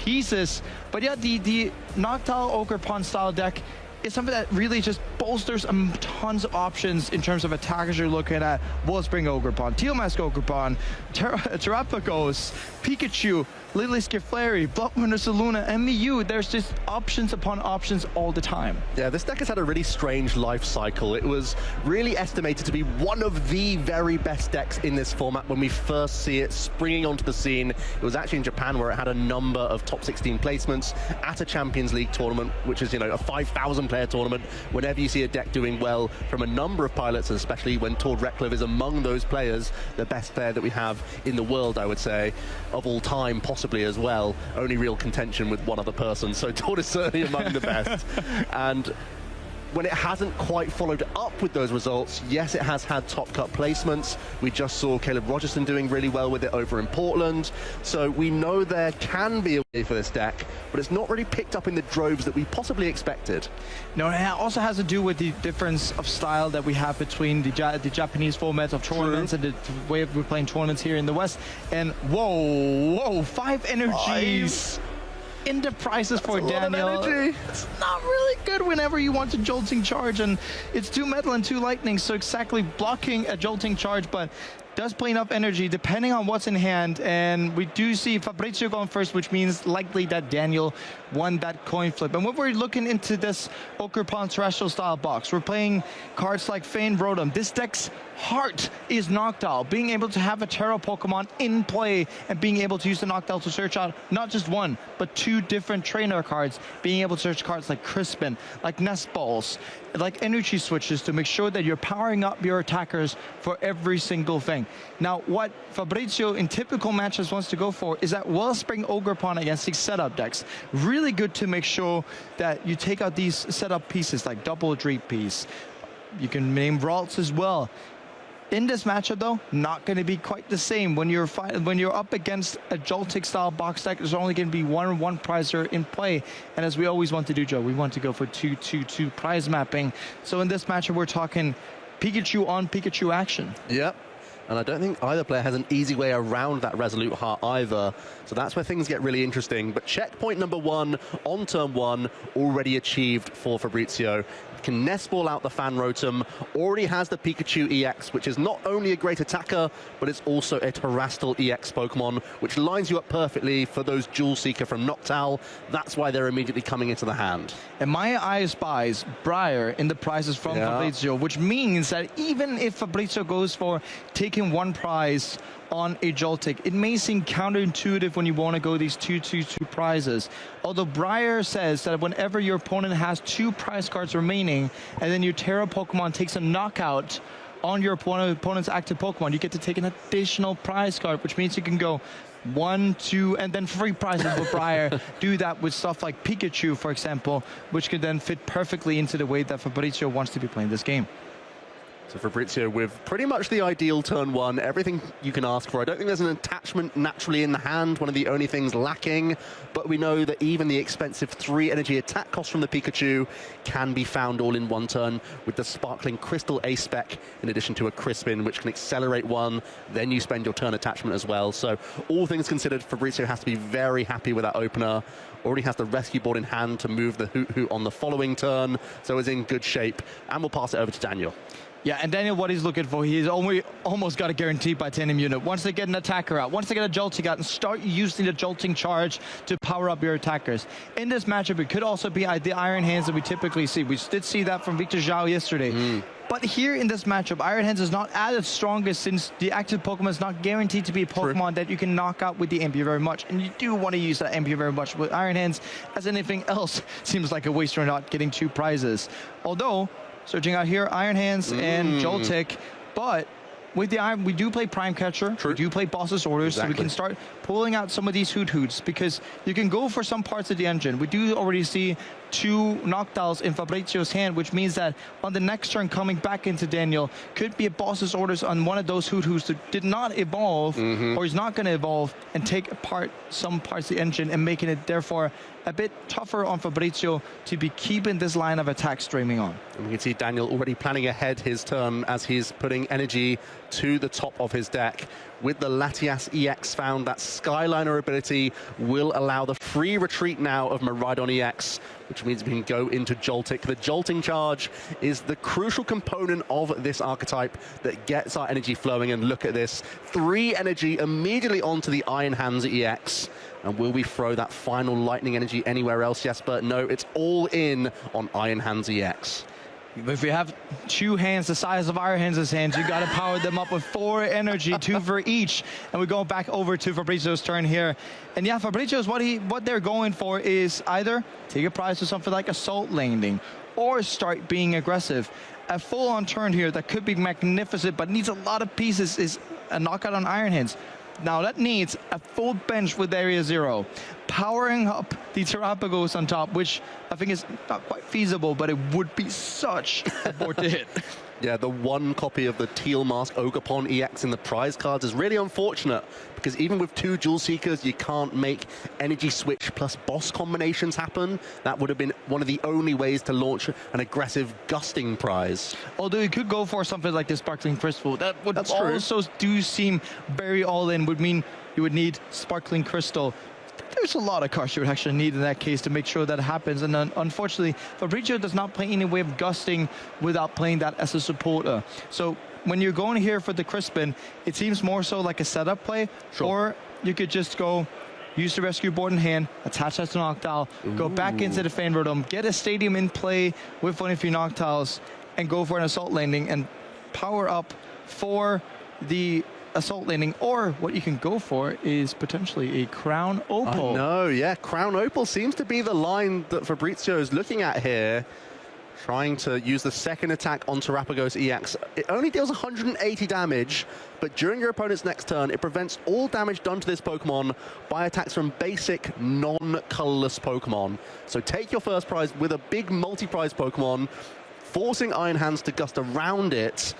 pieces. But yeah, the Noctowl Ogerpon style deck is something that really just bolsters tons of options in terms of attackers you're looking at. Wellspring Ogerpon, Tealmask Ogerpon, Terapagos, Pikachu, Lily Skiflary, Bloodwind Saluna, MU. There's just options upon options all the time. Yeah, this deck has had a really strange life cycle. It was really estimated to be one of the very best decks in this format when we first see it springing onto the scene. It was actually in Japan where it had a number of top 16 placements at a Champions League tournament, which is, you know, a 5,000 player tournament. Whenever you see a deck doing well from a number of pilots, and especially when Tord Reklev is among those players, the best player that we have in the world, I would say, of all time, possibly as well. Only real contention with one other person, so Tord is certainly among the best. And when it hasn't quite followed up with those results, yes, it has had top cut placements. We just saw Caleb Rogerson doing really well with it over in Portland. So we know there can be a way for this deck, but it's not really picked up in the droves that we possibly expected. No, it also has to do with the difference of style that we have between the Japanese format of tournaments and the way we're playing tournaments here in the West. And whoa, 5 energies. In the prices for Daniel. It's not really good whenever you want a jolting charge, and it's 2 metal and 2 lightning, so exactly blocking a jolting charge, but does play enough energy depending on what's in hand. And we do see Fabrizio going first, which means likely that Daniel won that coin flip. And when we're looking into this Ogerpon terrestrial style box, we're playing cards like Fane Rotom. This deck's heart is Noctowl. Being able to have a Tera Pokemon in play and being able to use the Noctowl to search out not just 1, but 2 different trainer cards. Being able to search cards like Crispin, like Nest Balls, like energy switches to make sure that you're powering up your attackers for every single thing. Now, what Fabrizio in typical matches wants to go for is that Wellspring Ogerpon against these setup decks. Really good to make sure that you take out these setup pieces like Double Dream Piece. You can name Ralts as well. In this matchup, though, not going to be quite the same. When you're up against a Joltik style box deck, there's only going to be one prizer in play. And as we always want to do, Joe, we want to go for 2-2-2 prize mapping. So in this matchup, we're talking Pikachu on Pikachu action. Yep. And I don't think either player has an easy way around that Resolute Heart either. So that's where things get really interesting. But checkpoint number 1 on turn 1 already achieved for Fabrizio. Can Nest Ball out the Fan Rotom, already has the Pikachu EX, which is not only a great attacker, but it's also a Terrestrial EX Pokemon, which lines you up perfectly for those Jewel Seeker from Noctowl. That's why they're immediately coming into the hand. And my eye spies Briar in the prizes from Fabrizio, which means that even if Fabrizio goes for taking 1 prize on a Joltik, it may seem counterintuitive when you want to go these 2-2-2 prizes. Although Briar says that whenever your opponent has 2 prize cards remaining, and then your Tera Pokemon takes a knockout on your opponent's active Pokemon, you get to take an additional prize card, which means you can go 1, 2, and then 3 prizes with Briar. Do that with stuff like Pikachu, for example, which could then fit perfectly into the way that Fabrizio wants to be playing this game. So Fabrizio with pretty much the ideal turn 1, everything you can ask for. I don't think there's an attachment naturally in the hand, one of the only things lacking, but we know that even the expensive 3 energy attack cost from the Pikachu can be found all in 1 turn with the Sparkling Crystal A-Spec in addition to a Crispin, which can accelerate 1, then you spend your turn attachment as well. So all things considered, Fabrizio has to be very happy with that opener. Already has the rescue board in hand to move the Hoot on the following turn, so is in good shape. And we'll pass it over to Daniel. Yeah, and Daniel, what he's looking for, he's almost got a guaranteed by Titanium unit. Once they get an attacker out, once they get a Joltik out, and start using the Jolting charge to power up your attackers. In this matchup, it could also be the Iron Hands that we typically see. We did see that from Victor Zhao yesterday. But here in this matchup, Iron Hands is not at its strongest since the active Pokemon is not guaranteed to be a Pokemon that you can knock out with the MP very much. And you do want to use that MP very much with Iron Hands, as anything else seems like a waste or not getting 2 prizes. Although, searching out here, Iron Hands and Joltik, but with the Iron, we do play Prime Catcher, we do play Boss's Orders, so we can start pulling out some of these Hoots, because you can go for some parts of the engine. We do already see 2 Noctowls in Fabrizio's hand, which means that on the next turn coming back into Daniel, could be a Boss's Orders on one of those Hoots that did not evolve, or is not going to evolve, and take apart some parts of the engine, and making it therefore a bit tougher on Fabrizio to be keeping this line of attack streaming on. And we can see Daniel already planning ahead his turn as he's putting energy to the top of his deck. With the Latias EX found, that Skyliner ability will allow the free retreat now of Miraidon EX, which means we can go into Joltik. The Jolting charge is the crucial component of this archetype that gets our energy flowing, and look at this. 3 energy immediately onto the Iron Hands EX. And will we throw that final lightning energy anywhere else, Jesper? No, it's all in on Iron Hands EX. If you have 2 hands the size of Iron Hands' hands, you got to power them up with 4 energy, 2 for each. And we go back over to Fabrizio's turn here. And yeah, Fabrizio's what they're going for is either take a prize to something like Assault Landing or start being aggressive. A full-on turn here that could be magnificent but needs a lot of pieces is a knockout on Iron Hands. Now that needs a full bench with Area 0, powering up the Terrapagos on top, which I think is not quite feasible, but it would be such a board to hit. Yeah, the 1 copy of the Teal Mask Ogerpon EX in the prize cards is really unfortunate, because even with 2 Jewel Seekers, you can't make Energy Switch plus boss combinations happen. That would have been one of the only ways to launch an aggressive Gusting prize. Although you could go for something like the Sparkling Crystal. That would also do seem very all-in, would mean you would need Sparkling Crystal. There's a lot of cards you would actually need in that case to make sure that happens, and then unfortunately Fabrizio does not play any way of Gusting without playing that as a supporter. So when you're going here for the Crispin, it seems more so like a setup play. Sure. Or you could just go use the rescue board in hand, attach that to Noctowl, go back into the Fan Rotom, get a Stadium in play with one of your Noctowls, and go for an Assault Landing and power up for the Assault Landing. Or what you can go for is potentially a Crown Opal. No, yeah, Crown Opal seems to be the line that Fabrizio is looking at here, trying to use the second attack on Terrapagos EX. It only deals 180 damage, but during your opponent's next turn, it prevents all damage done to this Pokemon by attacks from basic, non-colorless Pokemon. So take your first prize with a big multi-prize Pokemon, forcing Iron Hands to gust around it,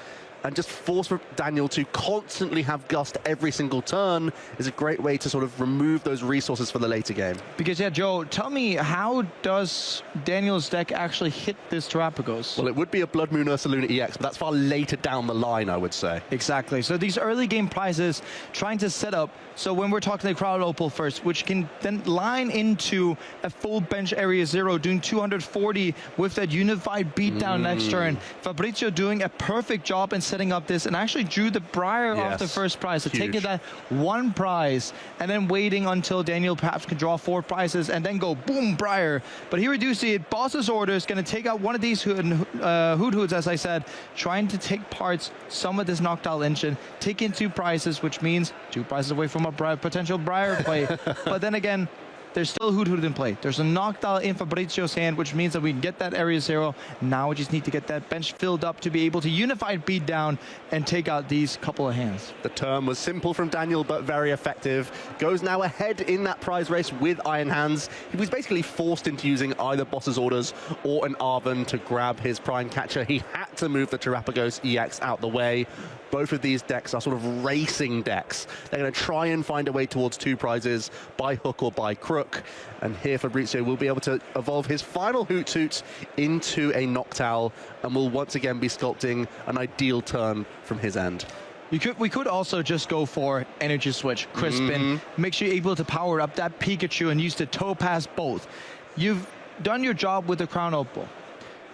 and just force Daniel to constantly have Gust every single turn is a great way to sort of remove those resources for the later game. Because, yeah, Joe, tell me, how does Daniel's deck actually hit this Terrapagos? Well, it would be a Blood Moon Ursaluna EX, but that's far later down the line, I would say. Exactly. So these early game prizes trying to set up, so when we're talking the Crown Opal first, which can then line into a full bench Area 0, doing 240 with that unified beatdown next turn. Fabrizio doing a perfect job in setting up this, and actually drew the Briar off the first prize. So taking that 1 prize and then waiting until Daniel perhaps can draw 4 prizes and then go boom, Briar. But here we do see it. Boss's Order is going to take out one of these Hoot-Hoots, as I said, trying to take parts some of this Noctowl engine, taking 2 prizes, which means 2 prizes away from a potential Briar play. But then again, there's still Hoot-Hoot in play. There's a Noctowl in Fabrizio's hand, which means that we can get that Area 0. Now we just need to get that bench filled up to be able to unified beat down and take out these couple of hands. The turn was simple from Daniel, but very effective. Goes now ahead in that prize race with Iron Hands. He was basically forced into using either Boss's Orders or an Arven to grab his Prime Catcher. He had to move the Terrapagos EX out the way. Both of these decks are sort of racing decks. They're going to try and find a way towards 2 prizes by hook or by crook. And here Fabrizio will be able to evolve his final Hoot-Hoot into a Noctowl, and will once again be sculpting an ideal turn from his end. We could also just go for Energy Switch, Crispin, make sure you're able to power up that Pikachu and use the Topaz both. You've done your job with the Crown Opal.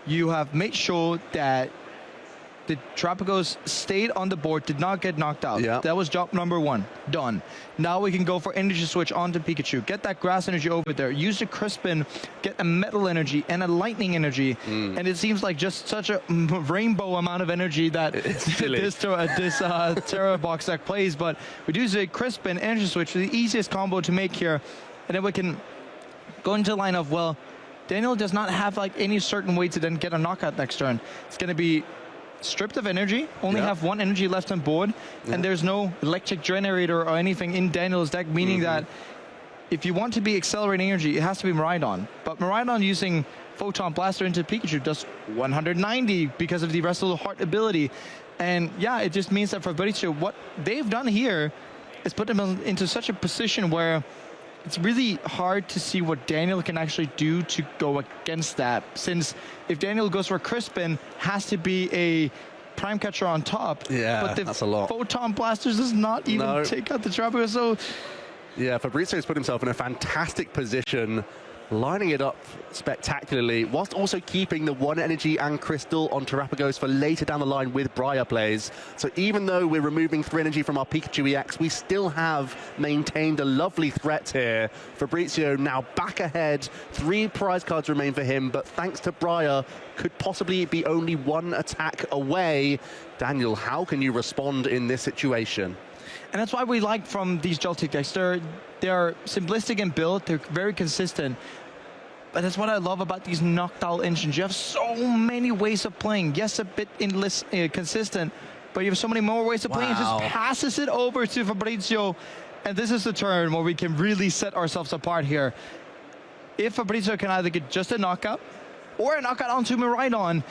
You have made sure that the Terrapagos stayed on the board, did not get knocked out. Yeah. That was job number 1. Done. Now we can go for Energy Switch onto Pikachu. Get that Grass Energy over there. Use the Crispin, get a Metal Energy and a Lightning Energy. And it seems like just such a rainbow amount of energy that this Terra box deck plays. But we do the Crispin, Energy Switch, the easiest combo to make here. And then we can go into the line of, well, Daniel does not have like any certain way to then get a knockout next turn. It's going to be stripped of energy, only have 1 energy left on board, and there's no electric generator or anything in Daniel's deck, meaning that if you want to be accelerating energy, it has to be Miraidon. But Miraidon using Photon Blaster into Pikachu does 190 because of the Wrestle Heart ability. And yeah, it just means that for Fabrizio, what they've done here is put them into such a position where it's really hard to see what Daniel can actually do to go against that, since if Daniel goes for Crispin, has to be a Prime Catcher on top. Yeah, but the that's a lot. Photon Blasters does not even take out the Terapagos. So yeah, Fabrizio's put himself in a fantastic position, lining it up spectacularly, whilst also keeping the 1 energy and crystal on Terapagos for later down the line with Briar plays. So even though we're removing 3 energy from our Pikachu EX, we still have maintained a lovely threat here. Fabrizio now back ahead, 3 prize cards remain for him, but thanks to Briar, could possibly be only 1 attack away. Daniel, how can you respond in this situation? And that's why we like from these Joltik decks. They're simplistic in build, they're very consistent. But that's what I love about these knockdown engines. You have so many ways of playing. Yes, a bit consistent, but you have so many more ways of playing. It just passes it over to Fabrizio. And this is the turn where we can really set ourselves apart here. If Fabrizio can either get just a knockout or a knockout onto Miraidon,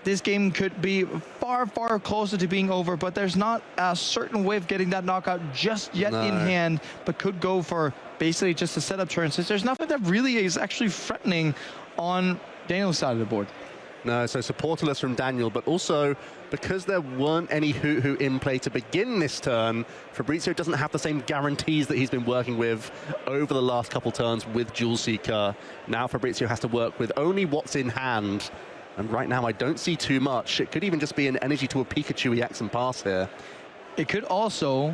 this game could be far, far closer to being over, but there's not a certain way of getting that knockout just yet in hand, but could go for basically just a setup turn, since there's nothing that really is actually threatening on Daniel's side of the board. No, so supporterless from Daniel, but also because there weren't any Hoo-Hoo in play to begin this turn, Fabrizio doesn't have the same guarantees that he's been working with over the last couple turns with Jewel Seeker. Now Fabrizio has to work with only what's in hand. And right now, I don't see too much. It could even just be an energy to a Pikachu EX and pass here. It could also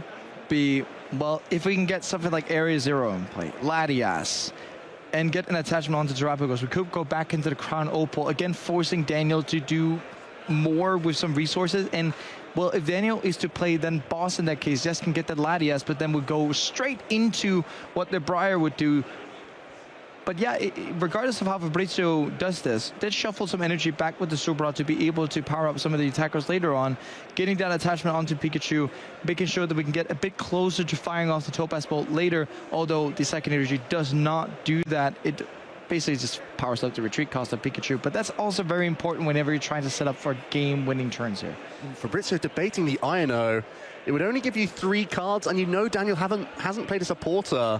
be, well, if we can get something like Area Zero in play, Latias, and get an attachment onto Terapagos, we could go back into the Crown Opal, again forcing Daniel to do more with some resources. And, well, if Daniel is to play, then Boss in that case, yes, can get the Latias, but then would go straight into what the Briar would do. But yeah, regardless of how Fabrizio does this, did shuffle some energy back with the Super Rod to be able to power up some of the attackers later on, getting that attachment onto Pikachu, making sure that we can get a bit closer to firing off the Topaz Bolt later, although the second energy does not do that. It basically just powers up the retreat cost of Pikachu, but that's also very important whenever you're trying to set up for game-winning turns here. Fabrizio debating the Iono. It would only give you 3 cards, and you know Daniel hasn't played a supporter.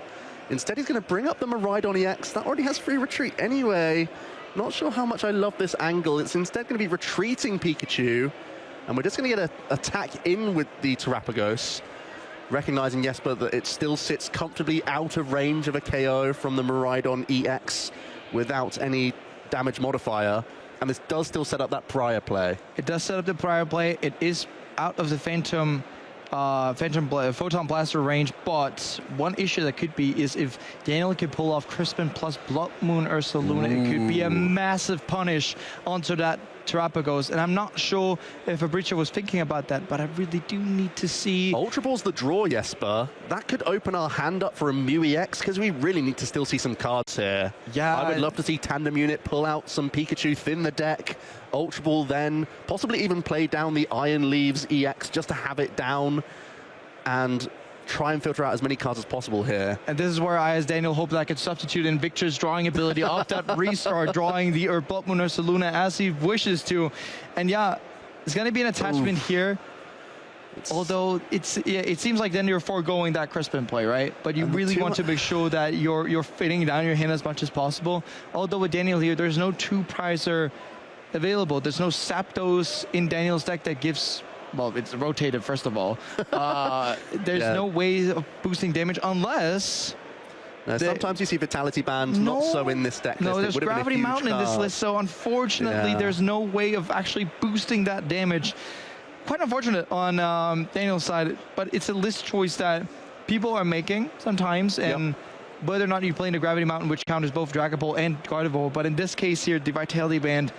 Instead, he's going to bring up the Miraidon EX. That already has free retreat anyway. Not sure how much I love this angle. It's instead going to be retreating Pikachu. And we're just going to get an attack in with the Terapagos. Recognizing, yes, but that it still sits comfortably out of range of a KO from the Miraidon EX without any damage modifier. And this does still set up that prior play. It does set up the prior play. It is out of the Photon Blaster range, but one issue that could be is if Daniel could pull off Crispin plus Blood Moon Ursaluna, it could be a massive punish onto that Terapagos, and I'm not sure if Fabrizio was thinking about that, but I really do need to see. Ultra Ball's the draw, Jesper. That could open our hand up for a Mew EX, because we really need to still see some cards here. Yeah, I would love to see Tandem Unit pull out some Pikachu, thin the deck, Ultra Ball then, possibly even play down the Iron Leaves EX just to have it down and try and filter out as many cards as possible here. And this is where I, as Daniel, hope that I could substitute in Victor's drawing ability off that restart, drawing the Blood Moon Ursaluna as he wishes to. And yeah, there's going to be an attachment here. Although it seems like then you're foregoing that Crispin play, right? But you really want to make sure that you're fitting down your hand as much as possible. Although with Daniel here, there's no 2-prizer available. There's no Zapdos in Daniel's deck that gives... Well, it's rotated, first of all. There's no way of boosting damage unless... sometimes you see Vitality Band, not so in this deck list. No, there's Gravity Mountain in this list, so unfortunately there's no way of actually boosting that damage. Quite unfortunate on Daniel's side, but it's a list choice that people are making sometimes, and whether or not you play into Gravity Mountain, which counters both Dragon Ball and Gardevoir, but in this case here, the Vitality Band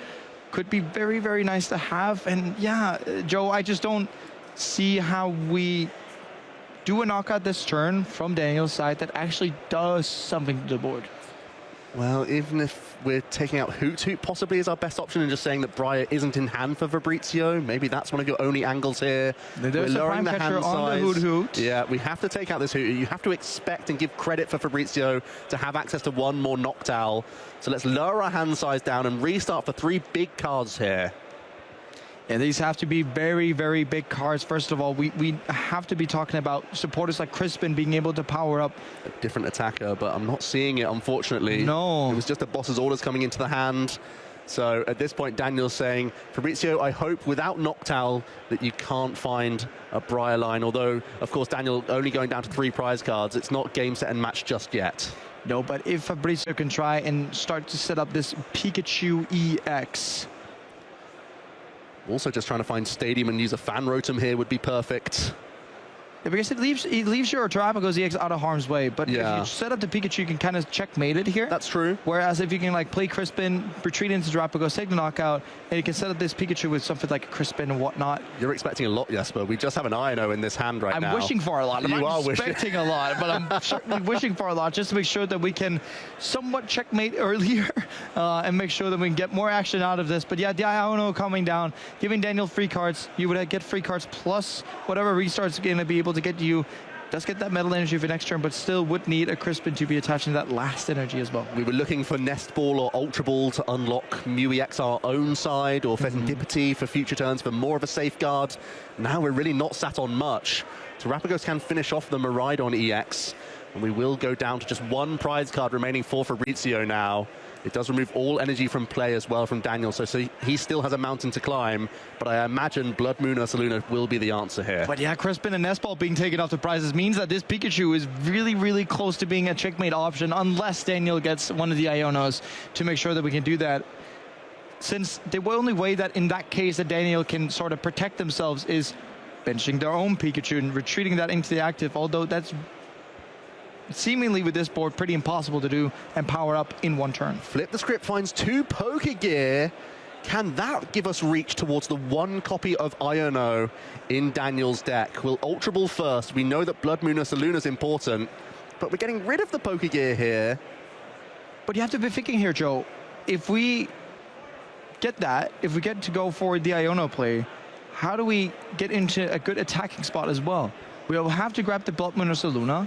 could be very, very nice to have. And yeah, Joe, I just don't see how we do a knockout this turn from Daniel's side that actually does something to the board. Well, even if we're taking out Hoot possibly is our best option and just saying that Briar isn't in hand for Fabrizio, maybe that's one of your only angles here. There's a Prime Catcher on the Hoot. Yeah, we have to take out this Hoot. You have to expect and give credit for Fabrizio to have access to one more Noctowl. So let's lower our hand size down and restart for 3 big cards here. And these have to be very, very big cards. First of all, we have to be talking about supporters like Crispin being able to power up. A different attacker, but I'm not seeing it, unfortunately. No. It was just the boss's orders coming into the hand. So at this point, Daniel's saying, Fabrizio, I hope without Noctowl that you can't find a Briarline. Although, of course, Daniel only going down to 3 prize cards. It's not game, set, and match just yet. No, but if Fabrizio can try and start to set up this Pikachu EX. Also just trying to find Stadium and use a Fan Rotom here would be perfect. Yeah, because it leaves your Terrapagos EX out of harm's way. But if you set up the Pikachu, you can kind of checkmate it here. That's true. Whereas if you can like play Crispin, retreat into Terrapagos, take the knockout, and you can set up this Pikachu with something like Crispin and whatnot. You're expecting a lot, Jesper. We just have an Ino in this hand now. I'm wishing for a lot. I'm not expecting a lot, but I'm certainly wishing for a lot just to make sure that we can somewhat checkmate earlier and make sure that we can get more action out of this. But yeah, the Iono coming down, giving Daniel free cards. You would get free cards plus whatever restart's going to be able to get you. Does get that metal energy for next turn, but still would need a Crispin to be attaching that last energy as well. We were looking for Nest Ball or Ultra Ball to unlock Mew EX our own side, or Pheasantipity for future turns for more of a safeguard. Now we're really not sat on much. Terrapagos can finish off the Miraidon EX, and we will go down to just 1 prize card remaining for Fabrizio now. It does remove all energy from play as well from Daniel, so he still has a mountain to climb, but I imagine Blood Moon Ursaluna will be the answer here. But yeah, Crispin and Nestball being taken off the prizes means that this Pikachu is really, really close to being a checkmate option, unless Daniel gets one of the Ionos to make sure that we can do that. Since the only way that in that case that Daniel can sort of protect themselves is benching their own Pikachu and retreating that into the active, although that's seemingly with this board pretty impossible to do and power up in 1 turn. Flip the Script finds 2 Pokegear. Can that give us reach towards the 1 copy of Iono in Daniel's deck? We'll Ultra Ball first. We know that Blood Moon Ursaluna is important, but we're getting rid of the Pokegear here. But you have to be thinking here, Joe. If we get that, if we get to go for the Iono play, how do we get into a good attacking spot as well? We'll have to grab the Blood Moon Ursaluna.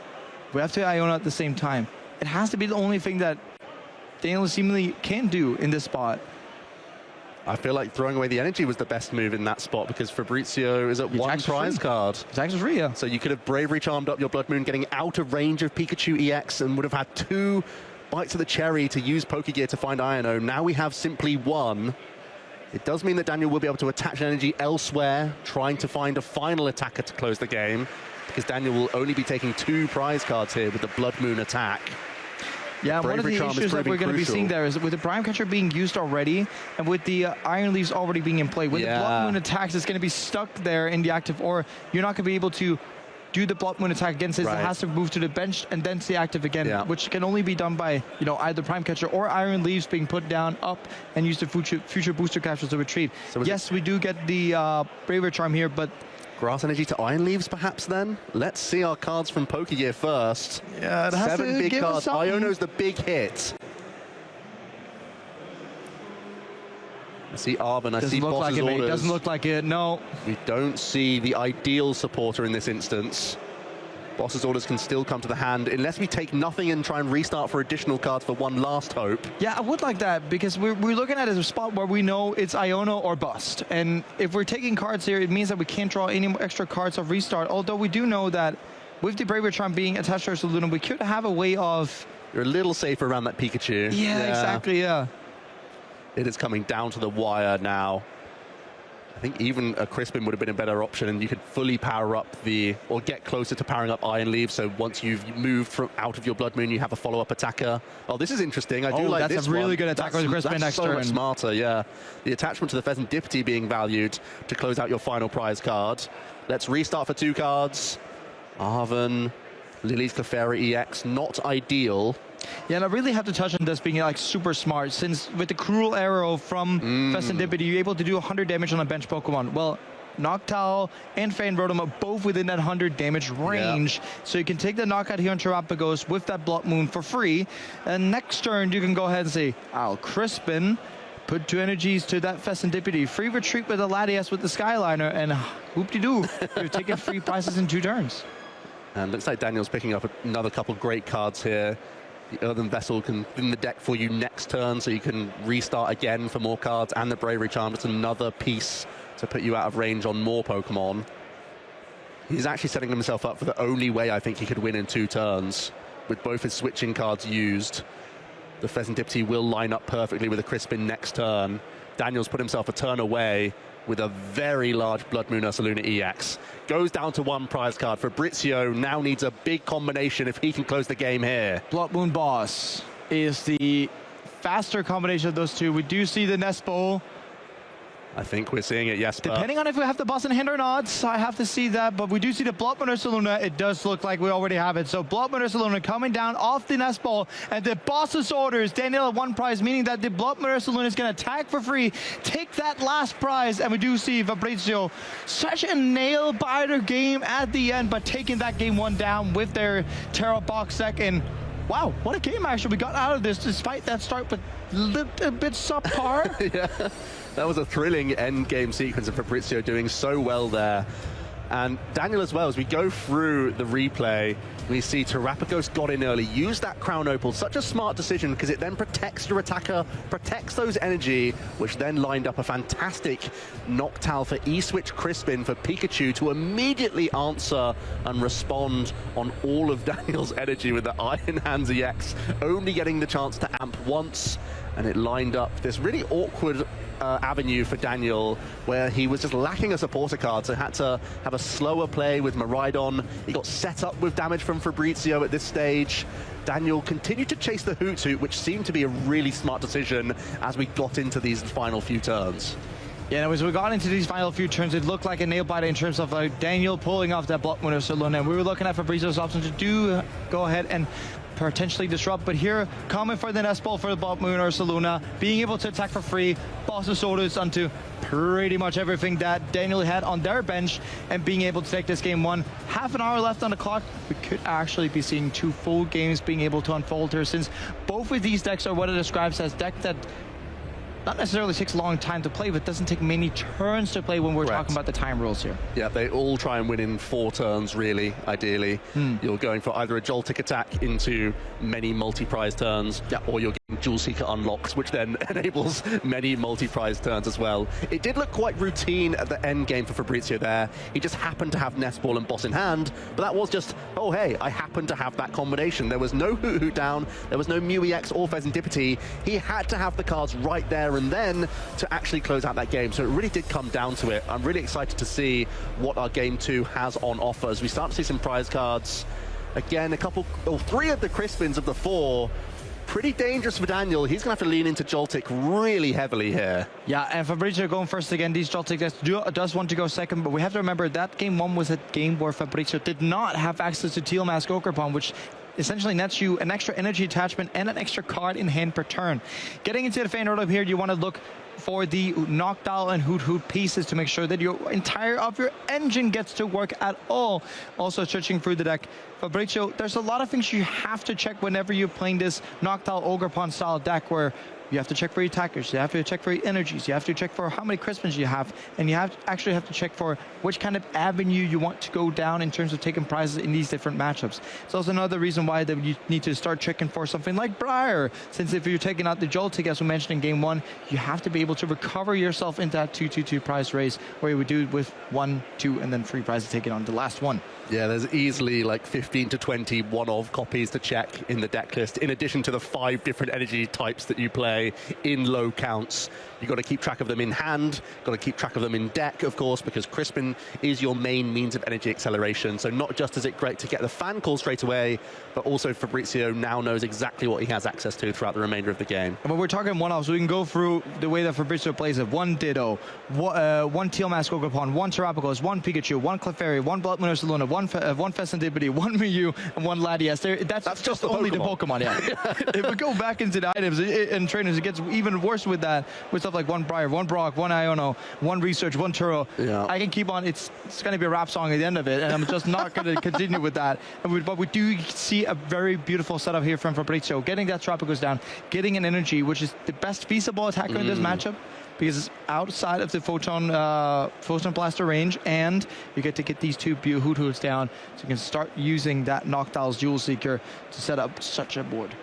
We have to Iono at the same time. It has to be the only thing that Daniel seemingly can do in this spot. I feel like throwing away the energy was the best move in that spot because Fabrizio is at 1 prize card. Attacks free, yeah. So you could have Bravery Charmed up your Blood Moon, getting out of range of Pikachu EX, and would have had 2 bites of the cherry to use Pokegear to find Iono. Now we have simply 1. It does mean that Daniel will be able to attach energy elsewhere, trying to find a final attacker to close the game, because Daniel will only be taking 2 prize cards here with the Blood Moon attack. Yeah, one of the issues that we're going to be seeing there is with the Prime Catcher being used already, and with the Iron Leaves already being in play, when the Blood Moon attacks, it's going to be stuck there in the active, or you're not going to be able to do the Blood Moon attack against it. It has to move to the bench and then stay active again, which can only be done by, you know, either Prime Catcher or Iron Leaves being put down, up, and use the future booster captures to retreat. So yes, we do get the Braver Charm here, but Grass Energy to Iron Leaves, perhaps, then? Let's see our cards from Pokegear first. Yeah, it has 7 big cards. Iono's the big hit. I see Arven, I see Boss's orders. It doesn't look like it, no. We don't see the ideal supporter in this instance. Boss's orders can still come to the hand, unless we take nothing and try and restart for additional cards for one last hope. Yeah, I would like that, because we're looking at it as a spot where we know it's Iono or bust. And if we're taking cards here, it means that we can't draw any extra cards of restart, although we do know that with the Bravery Charm being attached to our Saluna, we could have a way of... You're a little safer around that Pikachu. Yeah, exactly, yeah. It is coming down to the wire now. I think even a Crispin would have been a better option, and you could fully power up or get closer to powering up Iron Leaf, so once you've moved out of your Blood Moon, you have a follow-up attacker. Oh, this is interesting. I do like this one. That's a really good attacker with Crispin next turn. That's so much smarter, yeah. The attachment to the Pheasantipity being valued to close out your final prize card. Let's restart for 2 cards. Arven, Lily's Clefairy EX, not ideal. Yeah, and I really have to touch on this being like super smart, since with the Cruel Arrow from Pheasantipity, you're able to do 100 damage on a bench Pokemon. Well, Noctowl and Fan Rotom are both within that 100 damage range, so you can take the knockout here on Terrapagos with that Blood Moon for free, and next turn you can go ahead and say, I'll Crispin, put 2 energies to that Pheasantipity, free retreat with a Latias with the Skyliner, and whoop-de-doo, you've taken 3 prizes in 2 turns. And looks like Daniel's picking up another couple great cards here. The Earthen Vessel can in the deck for you next turn, so you can restart again for more cards, and the Bravery Charm. It's another piece to put you out of range on more Pokemon. He's actually setting himself up for the only way I think he could win in 2 turns, with both his switching cards used. The Pheasantipity will line up perfectly with a Crispin next turn. Daniel's put himself a turn away with a very large Blood Moon Ursaluna EX. Goes down to 1 prize card. Fabrizio now needs a big combination if he can close the game here. Blood Moon Boss is the faster combination of those two. We do see the Nest Bowl. I think we're seeing it, yes. Depending on if we have the boss in hand or not, I have to see that, but we do see the Blood Moon Ursaluna. It does look like we already have it. So Blood Moon Ursaluna coming down off the Nest Ball, and the boss's orders, Daniel at 1 prize, meaning that the Blood Moon Ursaluna is going to attack for free, take that last prize, and we do see Fabrizio, such a nail-biter game at the end, but taking that game 1 down with their Tera box deck, and wow, what a game actually we got out of this, despite that start, but a bit subpar. Yeah. That was a thrilling end game sequence of Fabrizio doing so well there. And Daniel as well, as we go through the replay, we see Terrapagos got in early, used that Crown Opal, such a smart decision because it then protects your attacker, protects those energy, which then lined up a fantastic Noctowl for E-Switch Crispin for Pikachu to immediately answer and respond on all of Daniel's energy with the Iron Hands EX, only getting the chance to amp once, and it lined up this really awkward avenue for Daniel, where he was just lacking a supporter card, so had to have a slower play with Miraidon. He got set up with damage from Fabrizio at this stage. Daniel continued to chase the Hoot Hoot, which seemed to be a really smart decision as we got into these final few turns. Yeah, as we got into these final few turns, it looked like a nail biter in terms of Daniel pulling off that Blood Moon Ursaluna, and we were looking at Fabrizio's option to go ahead and potentially disrupt, but here, coming for the Nest Ball for the Blood Moon Ursaluna, being able to attack for free, boss's orders onto pretty much everything that Daniel had on their bench, and being able to take this game 1. Half an hour left on the clock, we could actually be seeing 2 full games being able to unfold here, since both of these decks are what it describes as deck that not necessarily takes a long time to play, but doesn't take many turns to play when we're talking about the time rules here. Yeah, they all try and win in 4 turns, really, ideally. You're going for either a Joltik attack into many multi-prize turns, or you're getting Jewel Seeker unlocked, which then enables many multi-prize turns as well. It did look quite routine at the end game for Fabrizio there. He just happened to have Nest Ball and Boss in hand, but that was just, oh hey, I happen to have that combination. There was no Hoot Hoot down, there was no Mew EX or Pheasantipity. He had to have the cards right there and then to actually close out that game. So it really did come down to it. I'm really excited to see what our game 2 has on offer as we start to see some prize cards. Again, 3 of the Crispins of the 4. Pretty dangerous for Daniel. He's going to have to lean into Joltik really heavily here. Yeah, and Fabrizio going first again. These Joltik does want to go second, but we have to remember that game 1 was a game where Fabrizio did not have access to Teal Mask Ogerpon, which essentially nets you an extra energy attachment and an extra card in hand per turn. Getting into the fan road up here, you want to look for the Noctowl and Hoot Hoot pieces to make sure that your entire of your engine gets to work at all. Also searching through the deck, Fabrizio, there's a lot of things you have to check whenever you're playing this Noctowl Ogerpon style deck, where you have to check for your attackers, you have to check for your energies, you have to check for how many Crispins you have, and you actually have to check for which kind of avenue you want to go down in terms of taking prizes in these different matchups. It's also another reason why that you need to start checking for something like Briar, since if you're taking out the Joltik, as we mentioned in game 1, you have to be able to recover yourself into that 2-2-2 prize race, where you would do it with 1, 2, and then 3 prizes taken on the last one. Yeah, there's easily like 15 to 20 one-of copies to check in the deck list, in addition to the 5 different energy types that you play in low counts. You've got to keep track of them in hand, got to keep track of them in deck, of course, because Crispin is your main means of energy acceleration. So not just is it great to get the fan call straight away, but also Fabrizio now knows exactly what he has access to throughout the remainder of the game. But we're talking one-offs, so we can go through the way that Fabrizio plays it. 1 Ditto, 1 Teal Mask Ogerpon, 1 Terrapagos, 1 Pikachu, 1 Clefairy, 1 Blood Moon Ursaluna, 1 Pheasantipity, 1 Mew, and 1 Latias. That's just only the Pokemon, yeah. If we go back into the items and trainers, it gets even worse with that, with stuff like 1 Briar, 1 Brock, 1 Iono, 1 Research, 1 Turo. Yeah. I can keep on, it's going to be a rap song at the end of it, and I'm just not going to continue with that. But we do see a very beautiful setup here from Fabrizio, getting that Terrapagos down, getting an energy, which is the best feasible attacker in this matchup, because it's outside of the Photon Blaster range, and you get to get these 2 Hoot Hoots down, so you can start using that Noctowl's Jewel Seeker to set up such a board.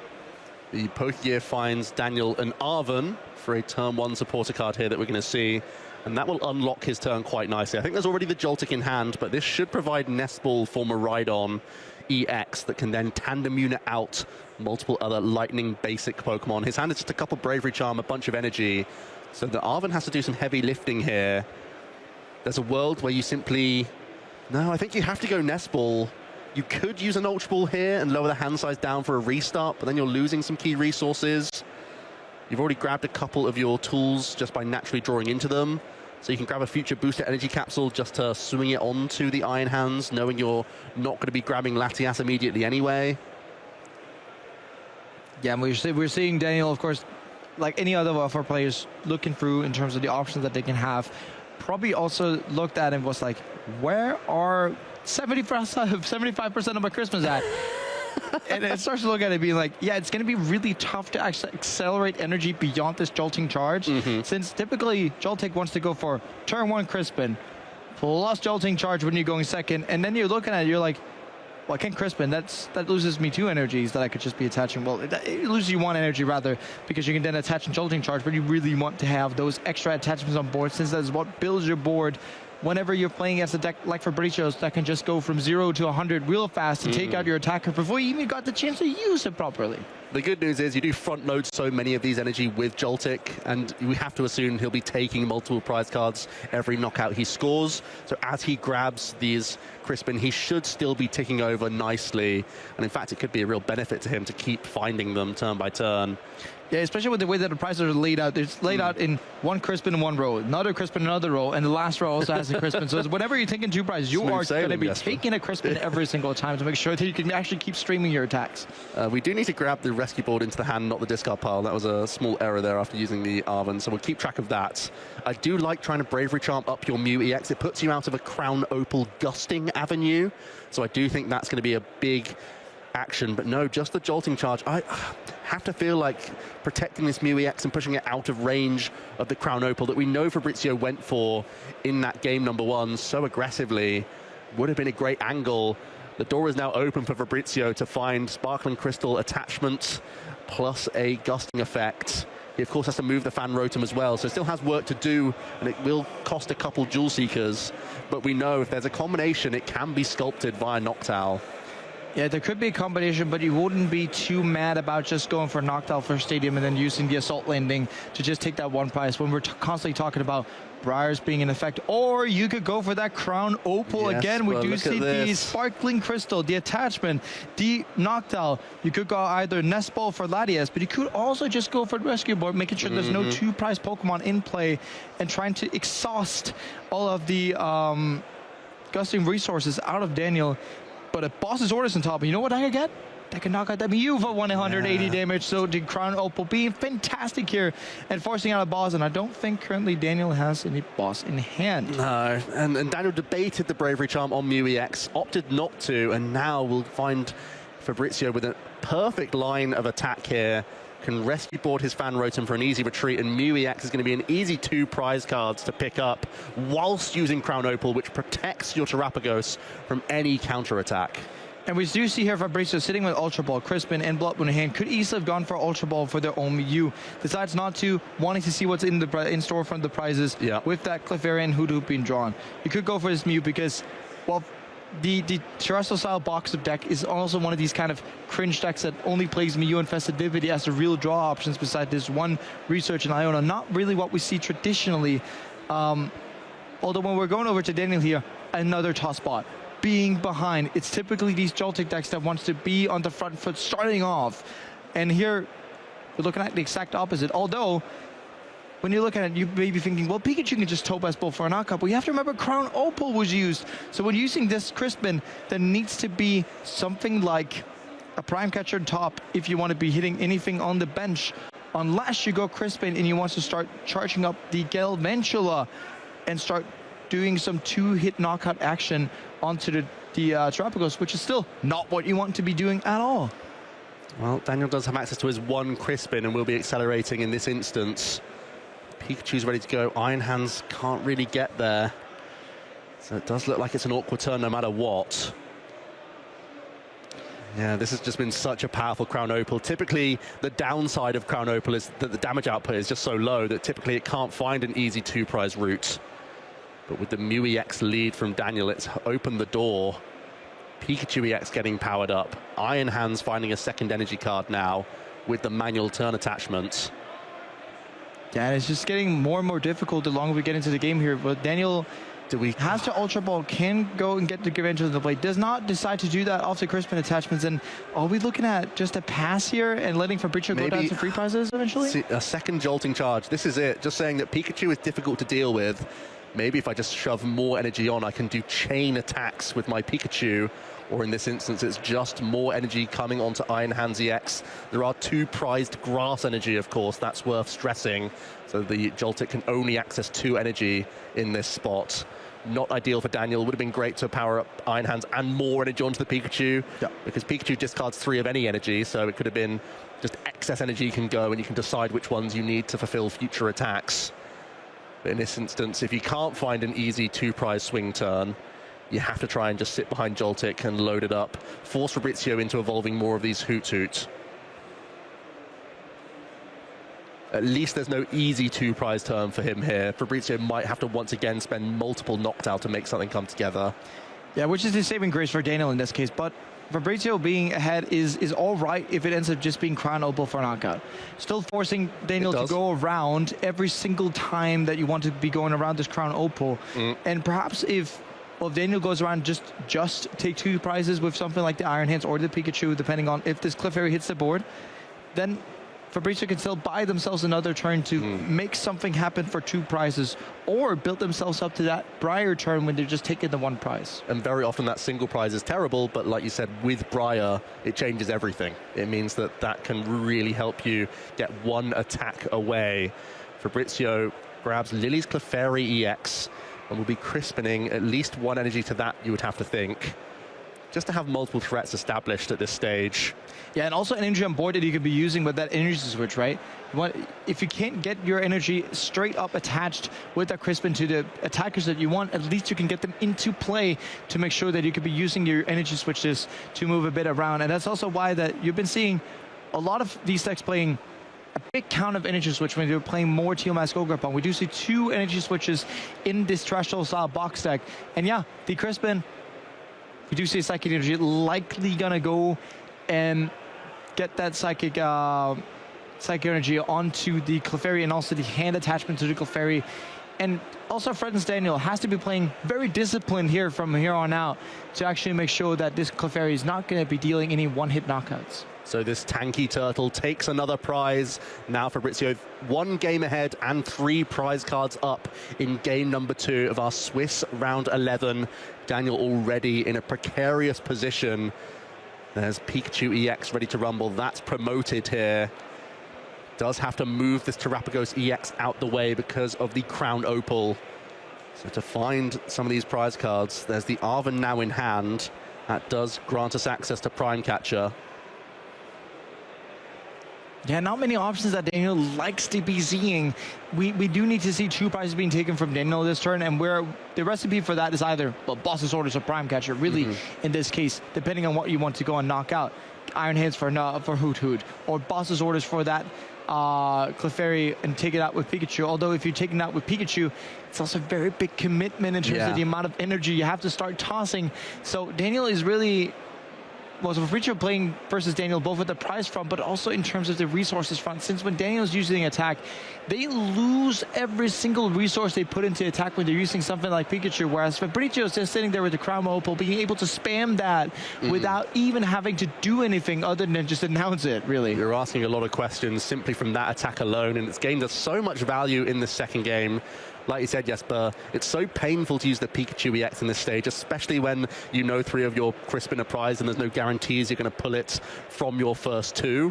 The Pokegear finds Daniel and Arven for a turn 1 supporter card here that we're going to see. and that will unlock his turn quite nicely. I think there's already the Joltik in hand, but this should provide Nest Ball for Miraidon EX that can then tandem unit out multiple other lightning basic Pokemon. His hand is just a couple Bravery Charm, a bunch of energy, so the Arven has to do some heavy lifting here. There's a world where you simply... No, I think you have to go Nest Ball. You could use an Ultra Ball here and lower the hand size down for a restart, but then you're losing some key resources. You've already grabbed a couple of your tools just by naturally drawing into them. So you can grab a future booster energy capsule just to swing it onto the Iron Hands, knowing you're not going to be grabbing Latias immediately anyway. Yeah, and we're seeing Daniel, of course, like any other of our players, looking through in terms of the options that they can have. Probably also looked at and was like, where are 75% of my Christmas at? And it starts to look at it being like, yeah, it's going to be really tough to actually accelerate energy beyond this Jolting charge, since typically Joltik wants to go for turn 1 Crispin, plus Jolting charge when you're going second, and then you're looking at it, you're like, well, I can't Crispin, that loses me 2 energies that I could just be attaching. Well, it loses you 1 energy rather, because you can then attach a Jolting charge, but you really want to have those extra attachments on board, since that's what builds your board. Whenever you're playing against a deck like Fabricio's that can just go from 0 to 100 real fast and take out your attacker before you even got the chance to use it properly. The good news is you do front load so many of these energy with Joltik, and we have to assume he'll be taking multiple prize cards every knockout he scores. So as he grabs these Crispin, he should still be ticking over nicely. And in fact, it could be a real benefit to him to keep finding them turn by turn. Yeah, especially with the way that the prizes are laid out. It's laid out in 1 Crispin in 1 row, another Crispin in another row, and the last row also has a Crispin. So whenever you're taking 2 prizes, you are going to be taking a Crispin every single time to make sure that you can actually keep streaming your attacks. We do need to grab the rescue board into the hand, not the discard pile. That was a small error there after using the Arven, so we'll keep track of that. I do like trying to Bravery Charm up your Mew EX. It puts you out of a Crown Opal Gusting avenue, so I do think that's going to be a big action, but no, just the Jolting charge. I have to feel like protecting this Mew EX and pushing it out of range of the Crown Opal that we know Fabrizio went for in that game number 1 so aggressively would have been a great angle. The door is now open for Fabrizio to find Sparkling Crystal attachment plus a gusting effect. He, of course, has to move the Fan Rotom as well, so it still has work to do, and it will cost a couple Jewel Seekers, but we know if there's a combination, it can be sculpted via Noctowl. Yeah, there could be a combination, but you wouldn't be too mad about just going for Noctowl for Stadium and then using the Assault Landing to just take that 1 prize when we're constantly talking about Briars being in effect. Or you could go for that Crown Opal again. We do see the Sparkling Crystal, the attachment, the Noctowl. You could go either Nest Ball for Latias, but you could also just go for the Rescue Board, making sure there's no 2 prize Pokemon in play and trying to exhaust all of the gusting resources out of Daniel. But a Boss's Orders on top, and you know what I could get? I can knock out that Mew for 180 damage, so the Crown Opal being fantastic here and forcing out a boss, and I don't think currently Daniel has any boss in hand. No, and Daniel debated the Bravery Charm on Mew EX, opted not to, and now we'll find Fabrizio with a perfect line of attack here. Can rescue board his Fan Rotom for an easy retreat, and Mew EX is going to be an easy 2 prize cards to pick up whilst using Crown Opal, which protects your Terapagos from any counter attack. And we do see here Fabrizio sitting with Ultra Ball, Crispin, and Blood Moon in hand. Could easily have gone for Ultra Ball for their own Mew. Decides not to, wanting to see what's in store from the prizes with that Clefairy Hoodoo being drawn. You could go for this Mew because, well, the terrestrial style box of deck is also one of these kind of cringe decks that only plays Mew and Festivity as the real draw options beside this 1 Research and Iona. Not really what we see traditionally. Although when we're going over to Daniel here, another toss spot. Being behind. It's typically these Joltik decks that wants to be on the front foot starting off. And here, we're looking at the exact opposite. Although, when you look at it, you may be thinking, well, Pikachu can just Topaz Ball for a knockout, but you have to remember Crown Opal was used. So when using this Crispin, there needs to be something like a Prime Catcher top if you want to be hitting anything on the bench, unless you go Crispin and you want to start charging up the Galvantula and start doing some 2-hit knockout action onto the Terapagos, which is still not what you want to be doing at all. Well, Daniel does have access to his 1 Crispin and will be accelerating in this instance. Pikachu's ready to go. Iron Hands can't really get there. So it does look like it's an awkward turn no matter what. Yeah, this has just been such a powerful Crown Opal. Typically, the downside of Crown Opal is that the damage output is just so low that typically it can't find an easy 2-prize route. But with the Mew EX lead from Daniel, it's opened the door. Pikachu EX getting powered up. Iron Hands finding a second energy card now with the manual turn attachment. Yeah, and it's just getting more and more difficult the longer we get into the game here. But Daniel has to Ultra Ball, can go and get the advantage of the blade, does not decide to do that off the Crispin attachments. And are we looking at just a pass here and letting Fabrizio go down to free prizes eventually? See, a second jolting charge. This is it. Just saying that Pikachu is difficult to deal with. Maybe if I just shove more energy on, I can do chain attacks with my Pikachu. Or in this instance, it's just more energy coming onto Iron Hands EX. There are 2 prized grass energy, of course. That's worth stressing. So the Joltik can only access 2 energy in this spot. Not ideal for Daniel. Would have been great to power up Iron Hands and more energy onto the Pikachu. Yeah. Because Pikachu discards 3 of any energy, so it could have been just excess energy can go, and you can decide which ones you need to fulfill future attacks. But in this instance, if you can't find an easy 2-prize swing turn, you have to try and just sit behind Joltik and load it up. Force Fabrizio into evolving more of these Hoot Hoot. At least there's no easy 2-prize turn for him here. Fabrizio might have to once again spend multiple knockdown to make something come together. Yeah, which is the saving grace for Daniel in this case. But Fabrizio being ahead is all right if it ends up just being Crown Opal for knockout. Still forcing Daniel to go around every single time that you want to be going around this Crown Opal. And perhaps if Daniel goes around, just take 2 prizes with something like the Iron Hands or the Pikachu, depending on if this Clefairy hits the board, then Fabrizio can still buy themselves another turn to make something happen for 2 prizes, or build themselves up to that Briar turn when they're just taking the 1 prize. And very often that single prize is terrible, but like you said, with Briar, it changes everything. It means that that can really help you get 1 attack away. Fabrizio grabs Lily's Clefairy EX, and will be crispening at least 1 energy to that, you would have to think, just to have multiple threats established at this stage. Yeah, and also an energy on board that you could be using with that energy switch, right? If you can't get your energy straight up attached with that Crispin to the attackers that you want, at least you can get them into play to make sure that you could be using your energy switches to move a bit around. And that's also why that you've been seeing a lot of these decks playing a big count of energy switch when they're playing more Teal Mask Ogre. We do see 2 energy switches in this Threshold style box deck. And yeah, the Crispin, we do see Psychic Energy likely gonna go and get that Psychic Energy onto the Clefairy, and also the hand attachment to the Clefairy. And also Fredden's Daniel has to be playing very disciplined here from here on out to actually make sure that this Clefairy is not going to be dealing any 1-hit knockouts. So this tanky turtle takes another prize. Now Fabrizio 1 game ahead and 3 prize cards up in game number 2 of our Swiss round 11. Daniel already in a precarious position. There's Pikachu EX ready to rumble. That's promoted here. Does have to move this Terrapagos EX out the way because of the Crown Opal. So to find some of these prize cards, there's the Arven now in hand. That does grant us access to Prime Catcher. Yeah, not many options that Daniel likes to be seeing. We do need to see 2 prizes being taken from Daniel this turn, and where the recipe for that is either Boss's Orders or Prime Catcher. Really, in this case, depending on what you want to go and knock out. Iron Hands for Hoot Hoot, or Boss's Orders for that Clefairy and take it out with Pikachu. Although if you're taking it out with Pikachu, it's also a very big commitment in terms of the amount of energy you have to start tossing. So Daniel is really... so Fabrizio playing versus Daniel both at the prize front, but also in terms of the resources front. Since when Daniel's using attack, they lose every single resource they put into attack when they're using something like Pikachu, whereas Fabrizio is just sitting there with the Crown Opal, being able to spam that without even having to do anything other than just announce it, really. You're asking a lot of questions simply from that attack alone, and it's gained us so much value in the second game. Like you said, Jesper, it's so painful to use the Pikachu EX in this stage, especially when you know 3 of your Crispin are prized and there's no guarantees you're going to pull it from your first 2.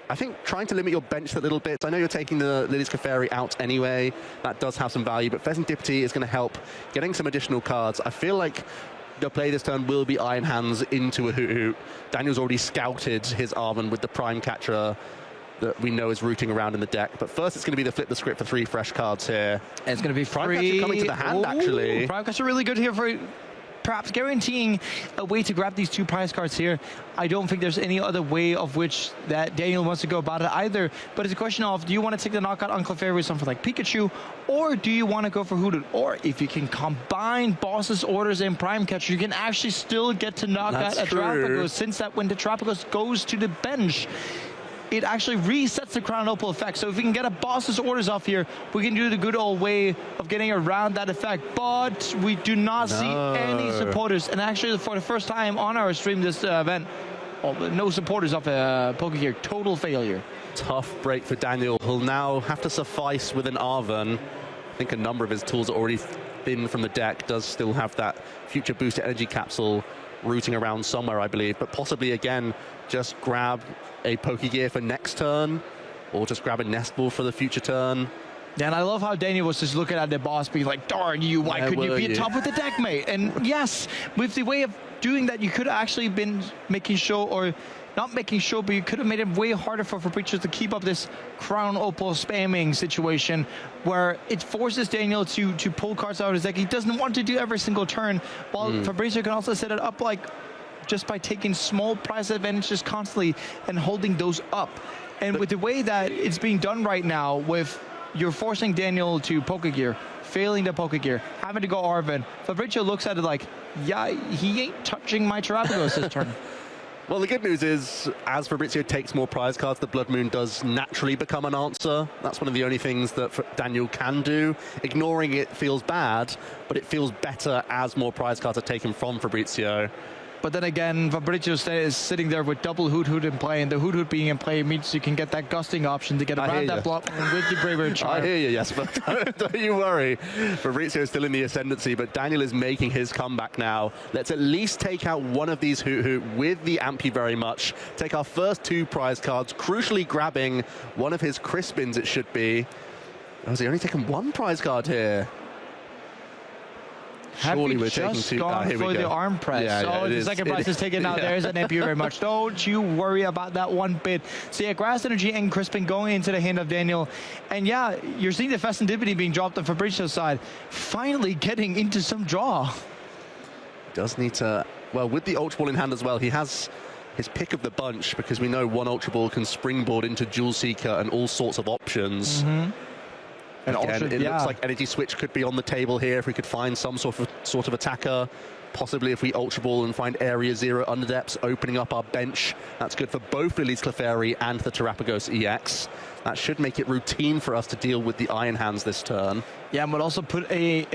I think trying to limit your bench a little bit. I know you're taking the Lily's Clefairy out anyway. That does have some value, but Pheasantipity is going to help getting some additional cards. I feel like the play this turn will be Iron Hands into a Hoot Hoot. Daniel's already scouted his Arven with the Prime Catcher that we know is rooting around in the deck. But first, it's going to be the flip the script for 3 fresh cards here. And it's going to be Prime Catcher coming to the hand, actually. Prime Catcher really good here for perhaps guaranteeing a way to grab these 2 prize cards here. I don't think there's any other way of which that Daniel wants to go about it either. But it's a question of, do you want to take the knockout on Clefairy with something like Pikachu, or do you want to go for Hoodoo? Or if you can combine Boss's Orders and Prime Catcher, you can actually still get to knock out a Terapagos, since that when the Terapagos goes to the bench, it actually resets the Crown Opal effect. So if we can get a Boss's Orders off here, we can do the good old way of getting around that effect. But we do not see any supporters. And actually, for the first time on our stream this event, no supporters of Pokégear. Total failure. Tough break for Daniel. He'll now have to suffice with an Arven. I think a number of his tools are already thin from the deck. Does still have that future booster energy capsule rooting around somewhere, I believe. But possibly, again, just grab a Pokégear for next turn, or just grab a Nest Ball for the future turn. Yeah, and I love how Daniel was just looking at the boss being like, darn you, why couldn't you be top with the deck, mate? And yes, with the way of doing that, you could have actually been making sure, or not making sure, but you could have made it way harder for Fabrizio to keep up this Crown Opal spamming situation, where it forces Daniel to pull cards out of his deck. He doesn't want to do every single turn, while Fabrizio can also set it up like just by taking small prize advantages constantly and holding those up. And with the way that it's being done right now, with you're forcing Daniel to Pokégear, failing the Pokégear, having to go Arven, Fabrizio looks at it like, yeah, he ain't touching my Terapagos this turn. Well, the good news is, as Fabrizio takes more prize cards, the Blood Moon does naturally become an answer. That's one of the only things that Daniel can do. Ignoring it feels bad, but it feels better as more prize cards are taken from Fabrizio. But then again, Fabrizio is sitting there with double Hoot in play, and the Hoot being in play means you can get that gusting option to get around that block with the Bravery Charm. I hear you, yes, but don't you worry. Fabrizio is still in the ascendancy, but Daniel is making his comeback now. Let's at least take out one of these Hoot with the Amp you very much. Take our first 2 prize cards, crucially grabbing one of his Crispins, it should be. Oh, has he only taken 1 prize card here? Surely we're taking 2. Gone for the arm press. Yeah, so the second prize is taken out. There's an MP very much. Don't you worry about that one bit. So yeah, Grass Energy and Crispin going into the hand of Daniel. And yeah, you're seeing the Festivity being dropped on Fabrizio's side. Finally getting into some draw. Does need to, well, with the Ultra Ball in hand as well, he has his pick of the bunch, because we know one Ultra Ball can springboard into Jewel Seeker and all sorts of options. And again, it looks like Energy Switch could be on the table here if we could find some sort of attacker. Possibly if we Ultra Ball and find Area 0 Underdepths, opening up our bench. That's good for both Lily's Clefairy and the Terapagos EX. That should make it routine for us to deal with the Iron Hands this turn. Yeah, and we'll also put the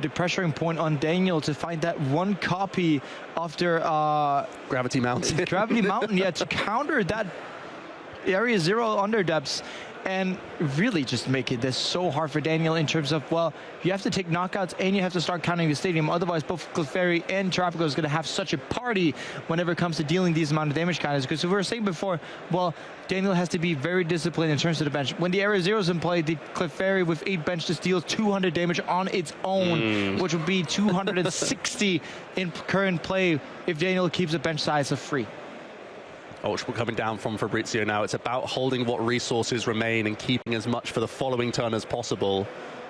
pressuring point on Daniel to find that 1 copy of their Gravity Mountain. Gravity Mountain, yeah, to counter that Area 0 Underdepths. And really just making this so hard for Daniel in terms of, well, you have to take knockouts and you have to start counting the stadium. Otherwise, both Clefairy and Terapagos is going to have such a party whenever it comes to dealing these amount of damage counters. Because we were saying before, well, Daniel has to be very disciplined in terms of the bench. When the Area 0 is in play, the Clefairy with 8 bench just deals 200 damage on its own, which would be 260 in current play if Daniel keeps the bench size of 3. Ultra Ball coming down from Fabrizio now. It's about holding what resources remain and keeping as much for the following turn as possible.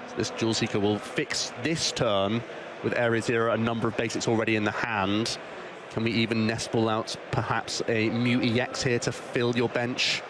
So this Jewel Seeker will fix this turn with Area 0, a number of basics already in the hand. Can we even Nest Ball out perhaps a Mew EX here to fill your bench?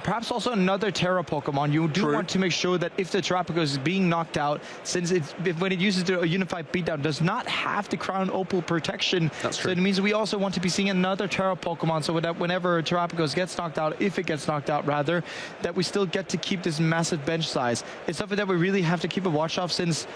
Perhaps also another Tera Pokemon. You do want to make sure that if the Terapagos is being knocked out, since when it uses the Unified Beatdown, does not have the Crown Opal protection. That's true. So it means we also want to be seeing another Tera Pokemon, so that whenever Terapagos gets knocked out, if it gets knocked out rather, that we still get to keep this massive bench size. It's something that we really have to keep a watch of, since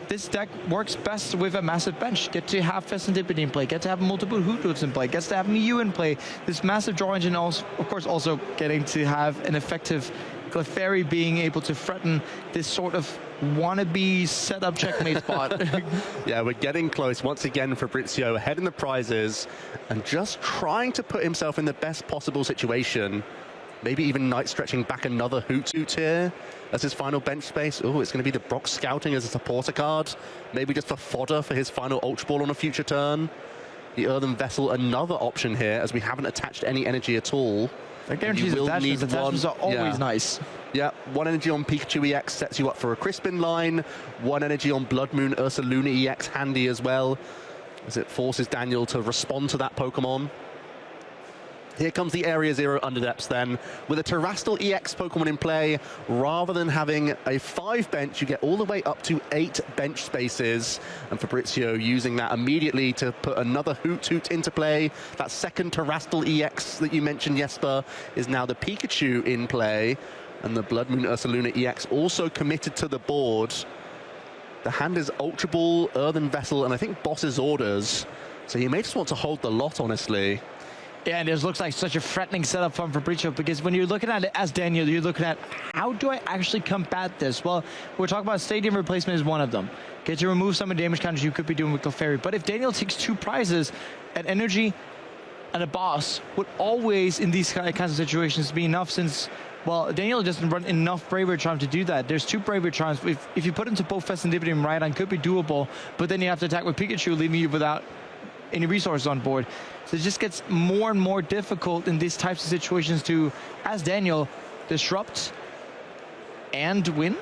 this deck works best with a massive bench. Get to have Festivity in play, get to have multiple Hootloots in play, gets to have Mew in play. This massive draw engine, also, of course, also getting to have an effective Clefairy being able to threaten this sort of wannabe setup checkmate spot. Yeah, we're getting close. Once again, Fabrizio ahead in the prizes and just trying to put himself in the best possible situation. Maybe even night stretching back another Hoot here as his final bench space. Oh, it's going to be the Brock Scouting as a supporter card. Maybe just for fodder for his final Ultra Ball on a future turn. The Earthen Vessel, another option here, as we haven't attached any energy at all. That guarantees attachments. Attachments are always nice. Yeah, 1 energy on Pikachu EX sets you up for a Crispin line. 1 energy on Blood Moon Ursaluna EX handy as well. as it forces Daniel to respond to that Pokemon. Here comes the Area 0 Underdepths then. With a Terrestrial EX Pokemon in play, rather than having a 5 bench, you get all the way up to 8 bench spaces. And Fabrizio using that immediately to put another Hoot into play. That second Terrestrial EX that you mentioned, Jesper, is now the Pikachu in play. And the Blood Moon Ursaluna EX also committed to the board. The hand is Ultra Ball, Earthen Vessel, and I think Boss's Orders. So you may just want to hold the lot, honestly. Yeah, and this looks like such a threatening setup from Fabrizio, because when you're looking at it as Daniel, you're looking at how do I actually combat this? Well, we're talking about stadium replacement is one of them. Get to remove some of the damage counters you could be doing with Clefairy. But if Daniel takes 2 prizes, an energy and a boss would always, in these kinds of situations, be enough, since, well, Daniel doesn't run enough Bravery Charm to do that. There's 2 Bravery Charms. If you put into both Festivity and Rhydon, could be doable, but then you have to attack with Pikachu, leaving you without any resources on board. So it just gets more and more difficult in these types of situations to, as Daniel, disrupt and win.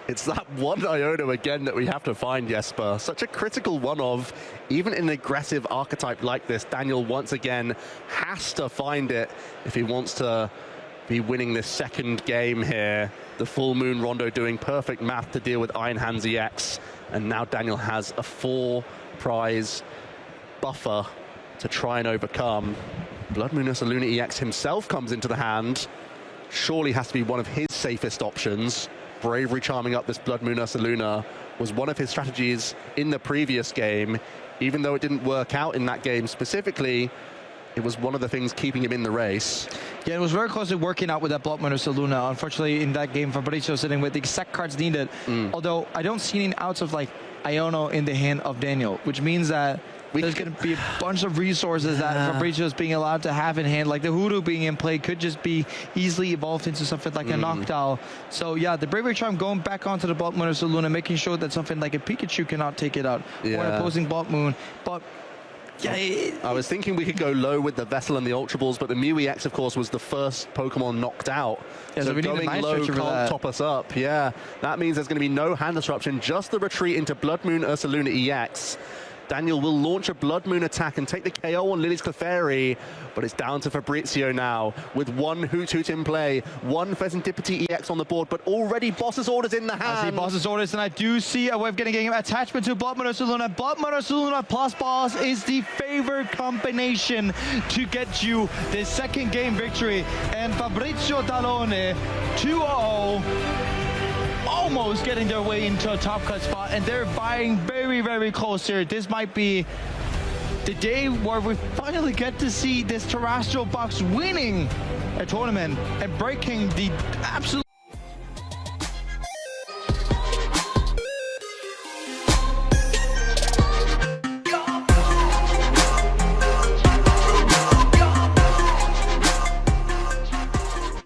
It's that one iota again that we have to find, Jesper. Such a critical one of, even in an aggressive archetype like this, Daniel once again has to find it if he wants to be winning this second game here. The Full Moon Rondo doing perfect math to deal with Iron Hands EX. And now Daniel has a 4 prize buffer to try and overcome. Blood Moon Ursaluna EX himself comes into the hand. Surely has to be one of his safest options. Bravery Charming up this Blood Moon Ursaluna was one of his strategies in the previous game. Even though it didn't work out in that game specifically, it was one of the things keeping him in the race. Yeah, it was very closely working out with that Blood Moon Ursaluna. Unfortunately, in that game, Fabrizio sitting with the exact cards needed. Although I don't see any outs of like Iono in the hand of Daniel, which means that there's going to be a bunch of resources that Fabrizio is being allowed to have in hand, like the Hoodoo being in play could just be easily evolved into something like a Noctowl. So yeah, the Bravery Charm going back onto the Blood Moon Ursaluna, making sure that something like a Pikachu cannot take it out, or an opposing Blood Moon. But yeah, I was thinking we could go low with the Vessel and the Ultra Balls, but the Mew EX, of course, was the first Pokemon knocked out. Yeah, so we going need a nice low can't that. top us up. Yeah, that means there's going to be no hand disruption, just the retreat into Blood Moon Ursaluna EX. Daniel will launch a Blood Moon attack and take the KO on Lily's Clefairy, but it's down to Fabrizio now with 1 Hoot in play, 1 Pheasantipity EX on the board, but already Boss's Orders in the hand. I see Boss's Orders, and I do see a way of getting attachment to Blood Moon Ursaluna. Blood Moon Ursaluna plus Boss is the favored combination to get you the second game victory, and Fabrizio Dallone 2-0. Almost getting their way into a top cut spot, and they're buying very, very close here. This might be the day where we finally get to see this terrestrial box winning a tournament and breaking the absolute